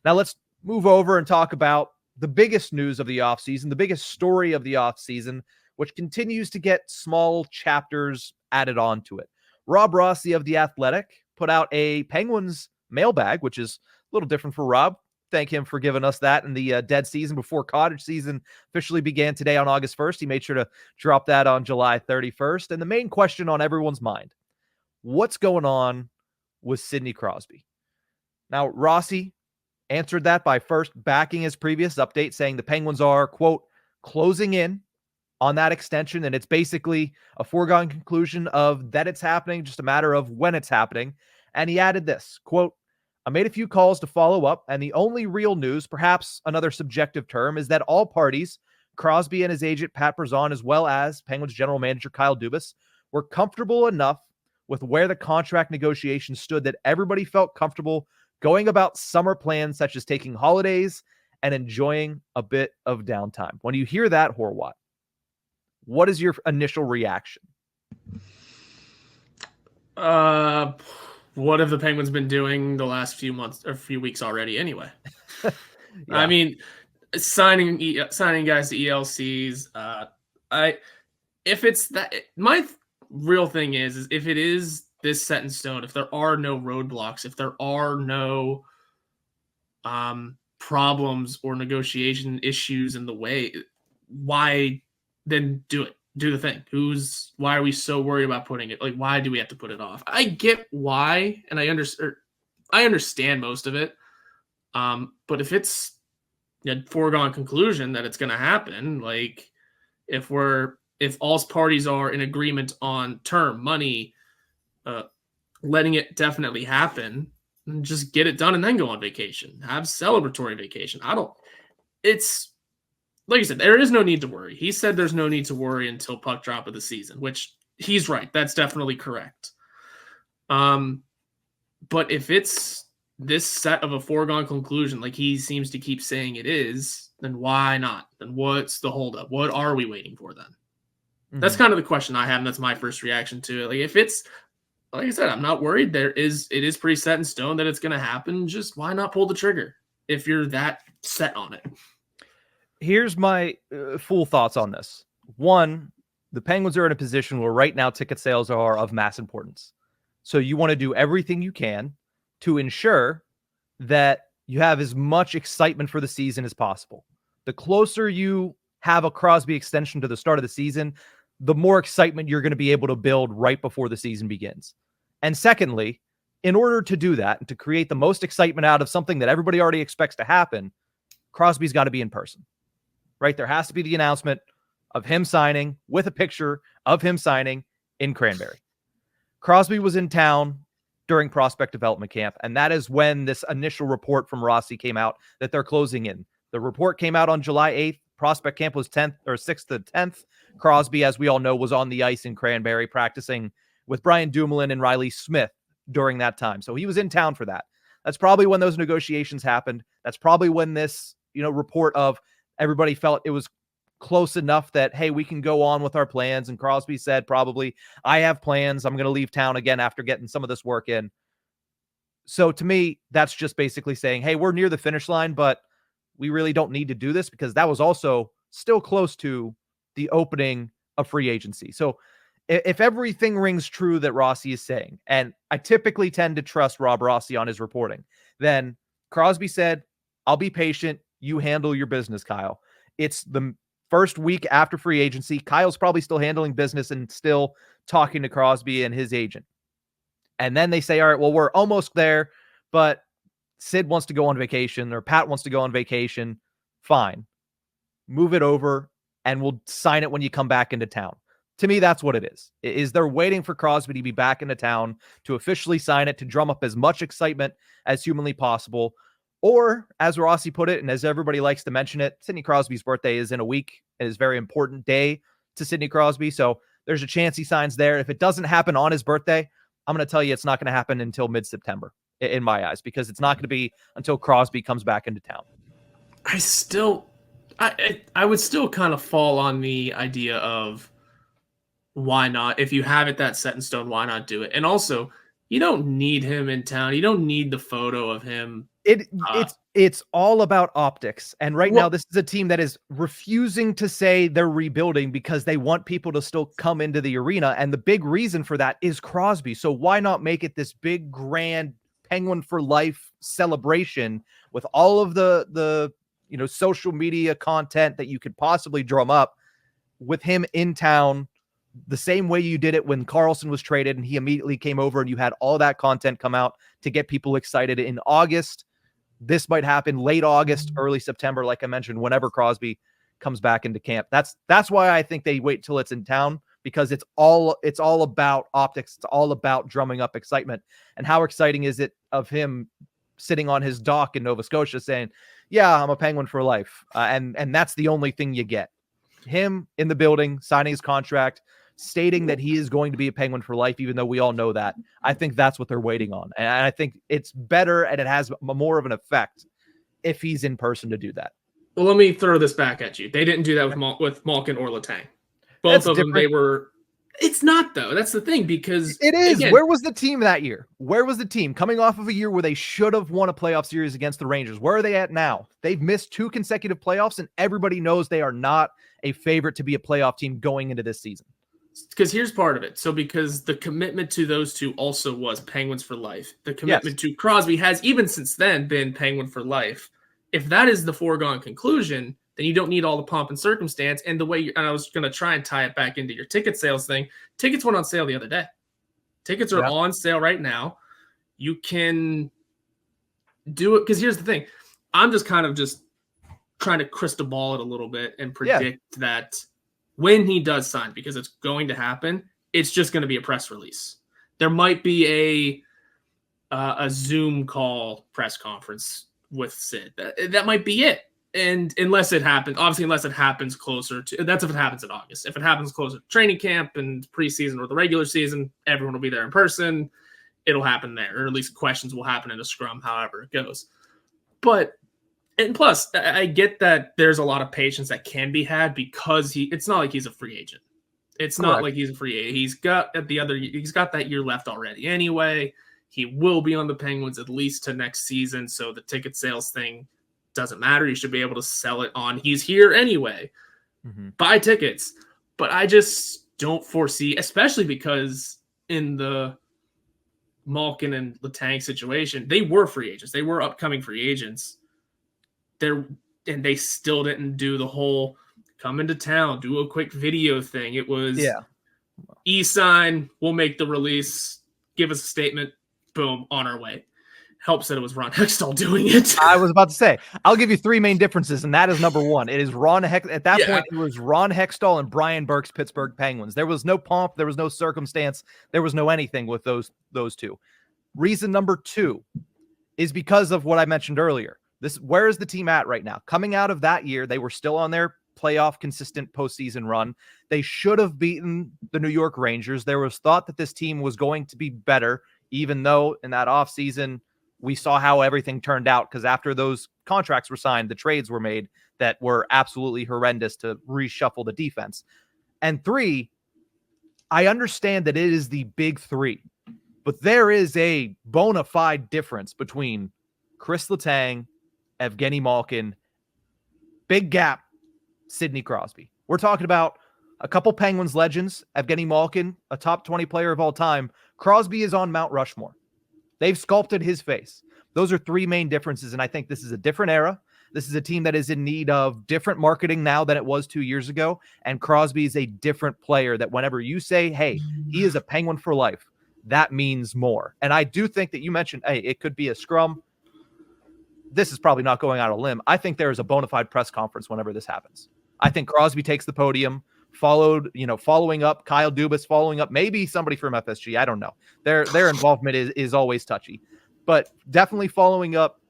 Now let's move over and talk about the biggest news of the offseason, the biggest story of the offseason, which continues to get small chapters added onto it. Rob Rossi of The Athletic put out a Penguins mailbag, which is a little different for Rob. Thank him for giving us that in the dead season before cottage season officially began today on August 1st. He made sure to drop that on July 31st. And the main question on everyone's mind, what's going on with Sidney Crosby? Now, Rossi answered that by first backing his previous update, saying the Penguins are, quote, closing in on that extension, and it's basically a foregone conclusion of that it's happening, just a matter of when it's happening. And he added this, quote, I made a few calls to follow up, and the only real news, perhaps another subjective term, is that all parties, Crosby and his agent Pat Brazon, as well as Penguins general manager Kyle Dubas, were comfortable enough with where the contract negotiations stood that everybody felt comfortable going about summer plans such as taking holidays and enjoying a bit of downtime. When you hear that, Horwat, what is your initial reaction? What have the Penguins been doing the last few months or few weeks already anyway? Yeah. I mean, signing guys to ELCs. If it's that, my real thing is if it is this set in stone, if there are no roadblocks, if there are no problems or negotiation issues in the way, why then do it? Do the thing. Why are we so worried about putting it? Like, why do we have to put it off? I get why, and I understand most of it. But if it's a foregone conclusion that it's going to happen, like if all parties are in agreement on term, money, letting it definitely happen, just get it done and then go on vacation. Have celebratory vacation. It's like I said, there is no need to worry. He said there's no need to worry until puck drop of the season, which he's right. That's definitely correct. But if it's this set of a foregone conclusion, like he seems to keep saying it is, then why not? Then what's the holdup? What are we waiting for then? Mm-hmm. That's kind of the question I have, and that's my first reaction to it. Like if it's, like I said, I'm not worried. It is pretty set in stone that it's going to happen. Just why not pull the trigger if you're that set on it? Here's my full thoughts on this. One, the Penguins are in a position where right now ticket sales are of mass importance. So you want to do everything you can to ensure that you have as much excitement for the season as possible. The closer you have a Crosby extension to the start of the season, the more excitement you're going to be able to build right before the season begins. And secondly, in order to do that and to create the most excitement out of something that everybody already expects to happen, Crosby's got to be in person. Right? There has to be the announcement of him signing with a picture of him signing in Cranberry. Crosby was in town during prospect development camp, and that is when this initial report from Rossi came out that they're closing in. The report came out on July 8th. Prospect camp was 10th or 6th to 10th. Crosby, as we all know, was on the ice in Cranberry practicing with Brian Dumoulin and Riley Smith during that time. So he was in town for that. That's probably when those negotiations happened. That's probably when this, report of everybody felt it was close enough that, hey, we can go on with our plans. And Crosby said, probably, I have plans. I'm going to leave town again after getting some of this work in. So to me, that's just basically saying, hey, we're near the finish line, but we really don't need to do this because that was also still close to the opening of free agency. So if everything rings true that Rossi is saying, and I typically tend to trust Rob Rossi on his reporting, then Crosby said, I'll be patient. You handle your business, Kyle. It's the first week after free agency. Kyle's probably still handling business and still talking to Crosby and his agent. And then they say, all right, well, we're almost there, but Sid wants to go on vacation or Pat wants to go on vacation. Fine. Move it over and we'll sign it when you come back into town. To me, that's what it is. Is they're waiting for Crosby to be back into town to officially sign it, to drum up as much excitement as humanly possible. Or, as Rossi put it, and as everybody likes to mention it, Sidney Crosby's birthday is in a week. It is a very important day to Sidney Crosby. So there's a chance he signs there. If it doesn't happen on his birthday, I'm going to tell you it's not going to happen until mid-September, in my eyes, because it's not going to be until Crosby comes back into town. I would still kind of fall on the idea of why not? If you have it that set in stone, why not do it? And also, You don't need him in town. You don't need the photo of him. It's all about optics. And right now, Well, this is a team that is refusing to say they're rebuilding because they want people to still come into the arena. And the big reason for that is Crosby. So why not make it this big, grand Penguin for life celebration with all of the social media content that you could possibly drum up with him in town, the same way you did it when Carlson was traded and he immediately came over and you had all that content come out to get people excited in August. This might happen late August, early September, like I mentioned, whenever Crosby comes back into camp. That's why I think they wait till it's in town, because it's all about optics. It's all about drumming up excitement. And how exciting is it of him sitting on his dock in Nova Scotia saying, yeah, I'm a Penguin for life. And that's the only thing you get. Him in the building, signing his contract, stating that he is going to be a Penguin for life, even though we all know that. I think that's what they're waiting on. And I think it's better and it has more of an effect if he's in person to do that. Well, let me throw this back at you. They didn't do that with Malkin or Letang. Both of them, they were... It's not, though. That's the thing, because... It is. Again, where was the team that year? Where was the team coming off of a year where they should have won a playoff series against the Rangers? Where are they at now? They've missed 2 consecutive playoffs, and everybody knows they are not a favorite to be a playoff team going into this season. Because here's part of it. So because the commitment to those two also was Penguins for life. The commitment to Crosby has, even since then, been Penguin for life. If that is the foregone conclusion, then you don't need all the pomp and circumstance. And the way and I was going to try and tie it back into your ticket sales thing. Tickets went on sale the other day. Tickets are on sale right now. You can do it. Because here's the thing. I'm just kind of just trying to crystal ball it a little bit and predict that when he does sign, because it's going to happen, it's just going to be a press release. There might be a Zoom call press conference with Sid. That might be it. And unless it happens closer to, that's if it happens in August. If it happens closer to training camp and preseason or the regular season, everyone will be there in person. It'll happen there, or at least questions will happen in a scrum, however it goes. And plus, I get that there's a lot of patience that can be had because it's not like he's a free agent. It's not like he's a free agent. He's got that year left already anyway. He will be on the Penguins at least to next season, so the ticket sales thing doesn't matter. You should be able to sell it on he's here anyway. Mm-hmm. Buy tickets. But I just don't foresee, especially because in the Malkin and Letang situation, they were free agents. They were upcoming free agents. And they still didn't do the whole come into town, do a quick video thing. It was e-sign, we'll make the release, give us a statement, boom, on our way. Helps that it was Ron Hextall doing it. I was about to say, I'll give you 3 main differences, and that is number 1. It is Ron Hextall. At that point, it was Ron Hextall and Brian Burke's Pittsburgh Penguins. There was no pomp, there was no circumstance, there was no anything with those 2. Reason number 2 is because of what I mentioned earlier. Where is the team at right now? Coming out of that year, they were still on their playoff consistent postseason run. They should have beaten the New York Rangers. There was thought that this team was going to be better, even though in that offseason, we saw how everything turned out, because after those contracts were signed, the trades were made that were absolutely horrendous to reshuffle the defense. And 3, I understand that it is the big 3, but there is a bona fide difference between Chris Letang, Evgeny Malkin, big gap, Sidney Crosby. We're talking about a couple Penguins legends, Evgeny Malkin, a top 20 player of all time. Crosby is on Mount Rushmore. They've sculpted his face. Those are 3 main differences, and I think this is a different era. This is a team that is in need of different marketing now than it was 2 years ago, and Crosby is a different player that whenever you say, hey, he is a Penguin for life, that means more. And I do think that you mentioned, hey, it could be a scrum. This is probably not going out on a limb. I think there is a bona fide press conference whenever this happens. I think Crosby takes the podium, following up, Kyle Dubas following up, maybe somebody from FSG. I don't know. Their involvement is always touchy, but definitely following up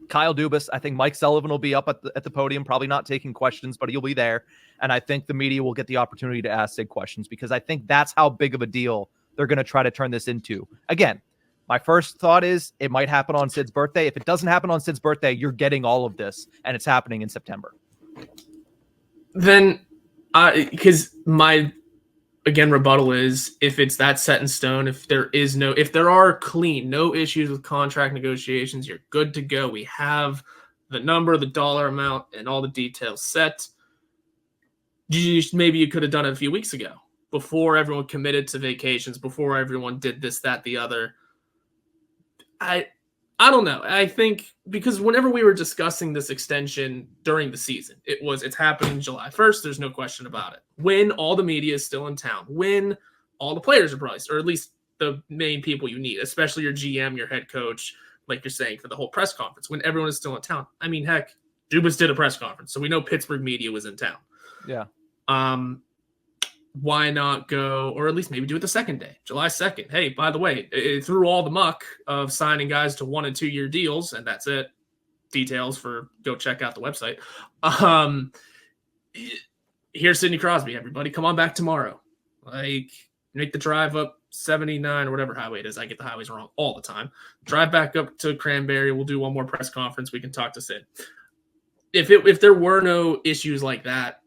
Kyle Dubas. I think Mike Sullivan will be up at the podium, probably not taking questions, but he'll be there. And I think the media will get the opportunity to ask Sid questions, because I think that's how big of a deal they're going to try to turn this into. Again, my first thought is it might happen on Sid's birthday. If it doesn't happen on Sid's birthday, you're getting all of this, and it's happening in September. Then, because again, rebuttal is if it's that set in stone, if there are clean, no issues with contract negotiations, you're good to go. We have the number, the dollar amount, and all the details set. Maybe you could have done it a few weeks ago before everyone committed to vacations, before everyone did this, that, the other. I don't know. I think because whenever we were discussing this extension during the season, it's happening July 1st. There's no question about it. When all the media is still in town, when all the players are probably, or at least the main people you need, especially your GM, your head coach, like you're saying, for the whole press conference, when everyone is still in town. I mean, heck, Dubas did a press conference, so we know Pittsburgh media was in town. Yeah. Why not go, or at least maybe do it the second day, July 2nd. Hey, by the way, through all the muck of signing guys to 1 and 2 year deals, and that's it. Details go check out the website. Here's Sidney Crosby, everybody. Come on back tomorrow. Like, make the drive up 79 or whatever highway it is. I get the highways wrong all the time. Drive back up to Cranberry. We'll do one more press conference. We can talk to Sid. If there were no issues like that,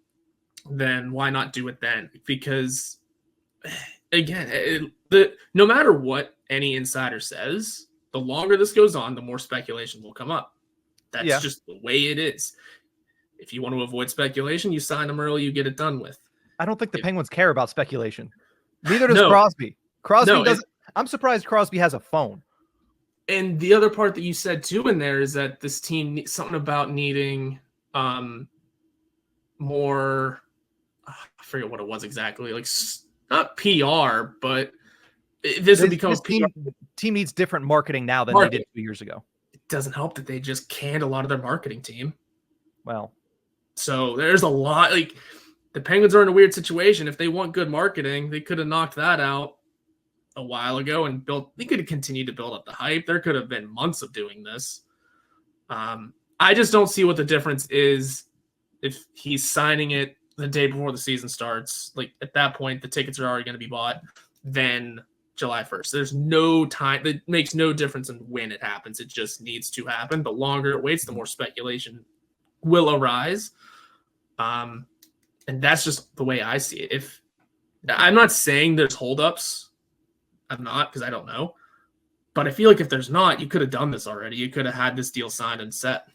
then why not do it then? Because, again, no matter what any insider says, the longer this goes on, the more speculation will come up. That's just the way it is. If you want to avoid speculation, you sign them early, you get it done with. I don't think the Penguins care about speculation. Neither does Crosby. Crosby doesn't. I'm surprised Crosby has a phone. And the other part that you said too in there is that this team something about needing more. I forget what it was exactly. Like, not PR, but this would become team needs different marketing now than they did 2 years ago. It doesn't help that they just canned a lot of their marketing team. Well, so there's a lot. Like, the Penguins are in a weird situation. If they want good marketing, they could have knocked that out a while ago and they could have continued to build up the hype. There could have been months of doing this. I just don't see what the difference is if he's signing it the day before the season starts. Like, at that point, the tickets are already going to be bought. Then July 1st. There's no time. It makes no difference in when it happens. It just needs to happen. The longer it waits, the more speculation will arise. And that's just the way I see it. I'm not saying there's holdups. I'm not, because I don't know. But I feel like if there's not, you could have done this already. You could have had this deal signed and set.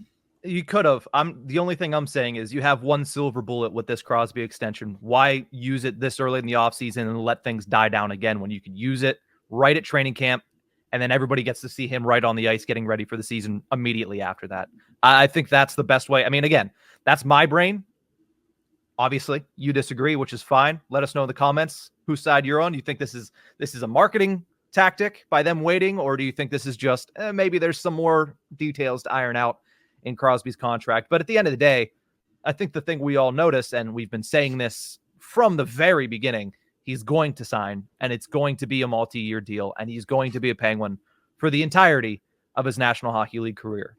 You could have. The only thing I'm saying is you have one silver bullet with this Crosby extension. Why use it this early in the offseason and let things die down again when you could use it right at training camp, and then everybody gets to see him right on the ice getting ready for the season immediately after that? I think that's the best way. I mean, again, that's my brain. Obviously, you disagree, which is fine. Let us know in the comments whose side you're on. You think this is a marketing tactic by them waiting, or do you think this is just maybe there's some more details to iron out in Crosby's contract? But at the end of the day, I think the thing we all notice, and we've been saying this from the very beginning, he's going to sign, and it's going to be a multi-year deal, and he's going to be a Penguin for the entirety of his National Hockey League career.